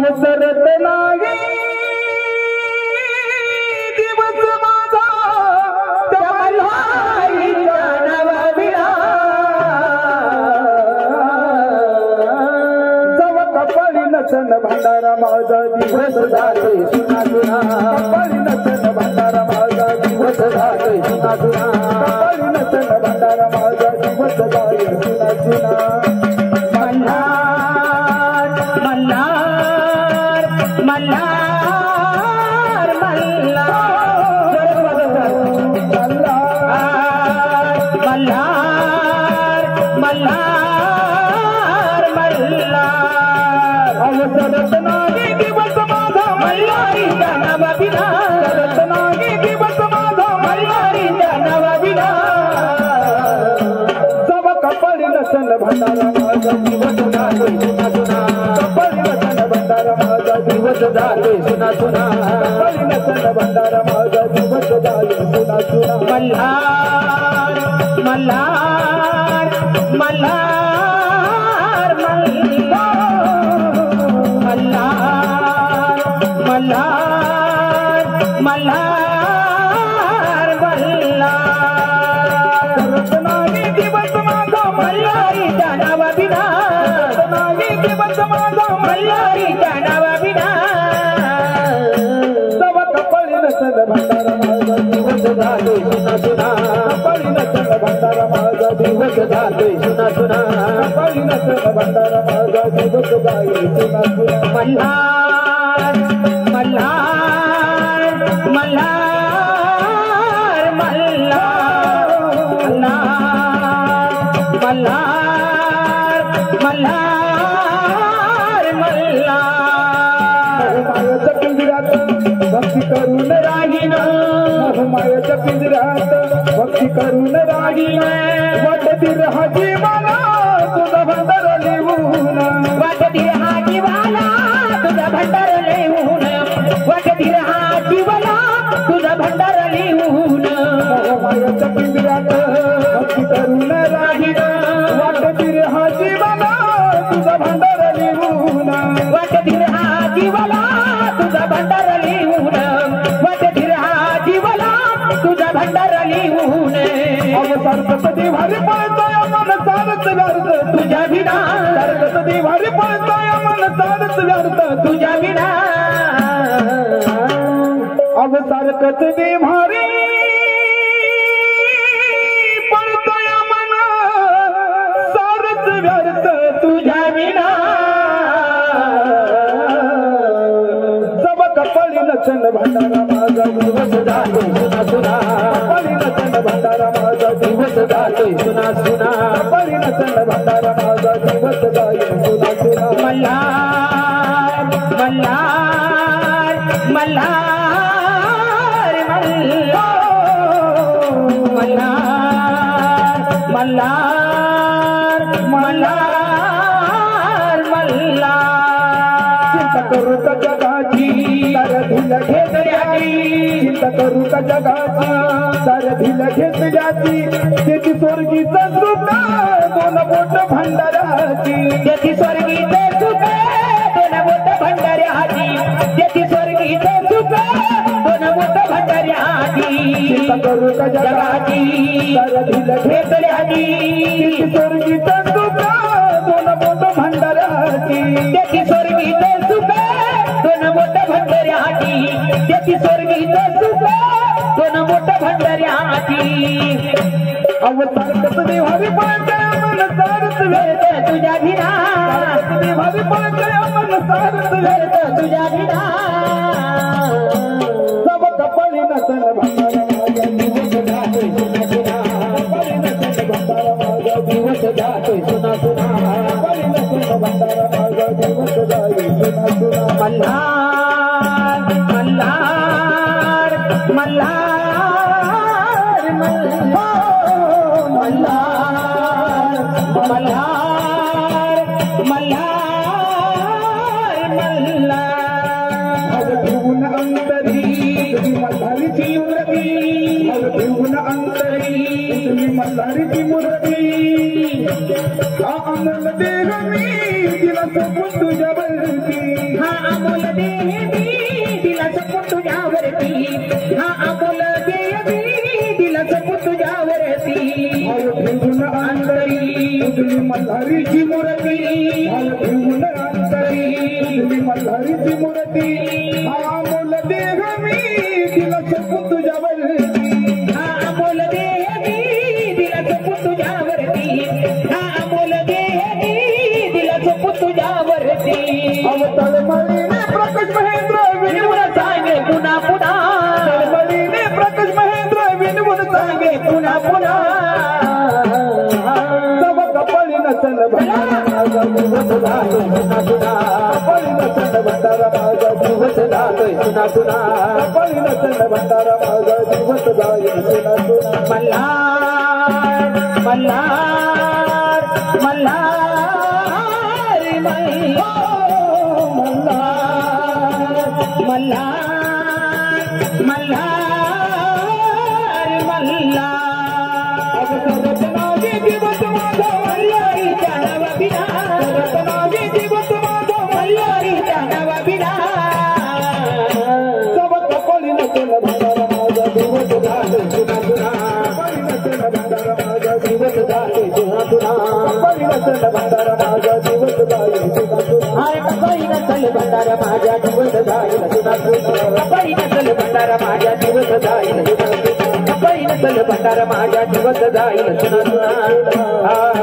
अवसरत नाही दिवस माझा त्या मल्हारीच्या नावाविना जव कपाळी नसन भांडारा माझा दिवस जातोय सुना सुना कपाळी नसन भांडारा माझा दिवस जातोय सुना सुना कपाळी नसन भांडारा माझा दिवस जातोय सुना सुना मल्हार अवसरत नाही दिवस माझा मल्हारीच्या नावाविना अवसरत नाही दिवस माझा मल्हारीच्या नावाविना जव कपाळी नसन भांडारा माझा दिवस जातोय सुना सुना कपाळी नसन भांडारा माझा दिवस जातोय सुना सुना कपाळी नसन भांडारा माझा दिवस जातोय सुना सुना मल्हार मल्हार मल्हार मल्हार मल्हार मल्हार मल्हार नाही दिवस माझा मल्हारीच्या नावाविना नाही दिवस माझा मल्हारीच्या नावाविना जव कपाळी नसन भांडारा माझा दिवस जातोय सुना सुना कपाळी नसन भांडारा माझा दिवस जातोय सुना सुना कपाळी नसन भांडारा माझा दिवस जातोय सुना सुना मल्हार मल्हार मल्हार मल्हार मल्हार मल्हार मल्हार मायाच्या पिंजऱ्यात भक्ती करून राहीन मायाच्या पिंजऱ्यात भक्ती करून राहीन वाटती रहा जीवाला तुझा भंडार लिहून वाटती रहा जीवाला तुझा भंडार लिहून वाटती रहा जीवाला तुझा भंडार लिहून मायाच्या पिंजऱ्यात भक्ती करून राहीन वाटती रहा जीवाला तुझा भंडार लिहून वाटती रहा जीवाला तुझा भंडार लिहून वाटती रहा जीवाला तुझा भंडार लिहून सारखं देवारी पळतोय मन सारच व्यर्थ तुझ्या विना सारखं देवारी पळतोय मन सारच व्यर्थ तुझ्या विना अब सारखंच देवारी पळतोय मन सारच व्यर्थ तुझ्या विना जव कपाळी नसन भांडारा माझा दिवस जातोय सुना सुना कपाळी नसन भांडारा माझा दिवस जातोय सुना सुना कपाळी नसन भांडारा माझा दिवस जातोय सुना सुना मल्हार मल्हार मल्हार मल्हार मल्हार मल्हार मल्हार चिंता करू का जगाची सारधील घेतल्याची चिंता करू का जगाची सारधील घेतल्याची त्याची स्वर्गीचं सुख दोन बोट भंडाऱ्याची त्याची स्वर्गीचं सुख दोन बोट भंडाऱ्याची त्याची स्वर्गीचं सुख दोन बोट भंडाऱ्याची चिंता करू का जगाची सारधील घेतल्याची त्याची स्वर्गीचं सुख दोन बोट भंडाऱ्याची त्याची स्वर्गीचं सुख दोन मोठ भंडाऱ्याची त्याची स्वर्गीचं सुख दोन मोठ भंडाऱ्याची अवतारच देवारी पळतोय मन सारच व्यर्थ तुझ्या विना देवारी पळतोय मन सारच व्यर्थ तुझ्या विना जव कपाळी नसन भांडारा माझा दिवस जातोय सुना सुना कपाळी नसन भांडारा माझा दिवस जातोय सुना सुना कपाळी नसन भांडारा माझा दिवस जातोय सुना सुना मल्हार मल्हार मल्हार मल्हार मल्हार मल्हार मल्हार ठेवून अंतरी तुम्ही मल्हारीची मूर्ती ठेवून अंतरी तुम्ही मल्हारीची मूर्ती अमोल देह मी दिला सोपून तुझ्यावरती हा अमोल देह मी दिला सोपून तुझ्यावरती हा अमोल देह मी दिला सोपून तुझ्यावरती ठेवून अंतरी तुझी मल्हारीची मूर्ती ठेवून अंतरी तुझी मल्हारीची मूर्ती अमोल देह मी दिला सोपून तुझ्यावरती हा अमोल देह मी दिला सोपून तुझ्यावरती हा अमोल देह मी दिला सोपून तुझ्यावरती अवतार मळीने प्रकाश महेंद्र विनवून सांगे पुन्हा पुन्हा मळीने प्रकाश महेंद्र विनवून सांगे पुन्हा पुन्हा तव कपाळी नसन भंडारा माझा दिवस जातोय पुन्हा पुन्हा कपाळी नसन भंडारा माझा दिवस जातोय पुन्हा पुन्हा कपाळी नसन भंडारा माझा दिवस जातोय पुन्हा पुन्हा मल्हार मल्हार मल्हार मल्हार मल्हार मल्हार मल्हार रत्नाजी दिवस माझा मल्हारीच्या नावा बिना रत्नाजी दिवस माझा मल्हारीच्या नावा बिना तव कपाळी नसन भंडारा माझा दिवस जातोय पुन्हा पुन्हा कपाळी नसन भंडारा माझा दिवस जातोय पुन्हा पुन्हा कपाळी नसन भंडारा माझा दिवस जातोय पुन्हा पुन्हा हाय कपाळी नसल भंडारा माझ्या दिवस जाईल पुन्हा पुन्हा कपाळी नसल भंडारा माझ्या दिवस जाईल पुन्हा पुन्हा कपाळी नसल भंडारा माझ्या दिवस जाईल पुन्हा पुन्हा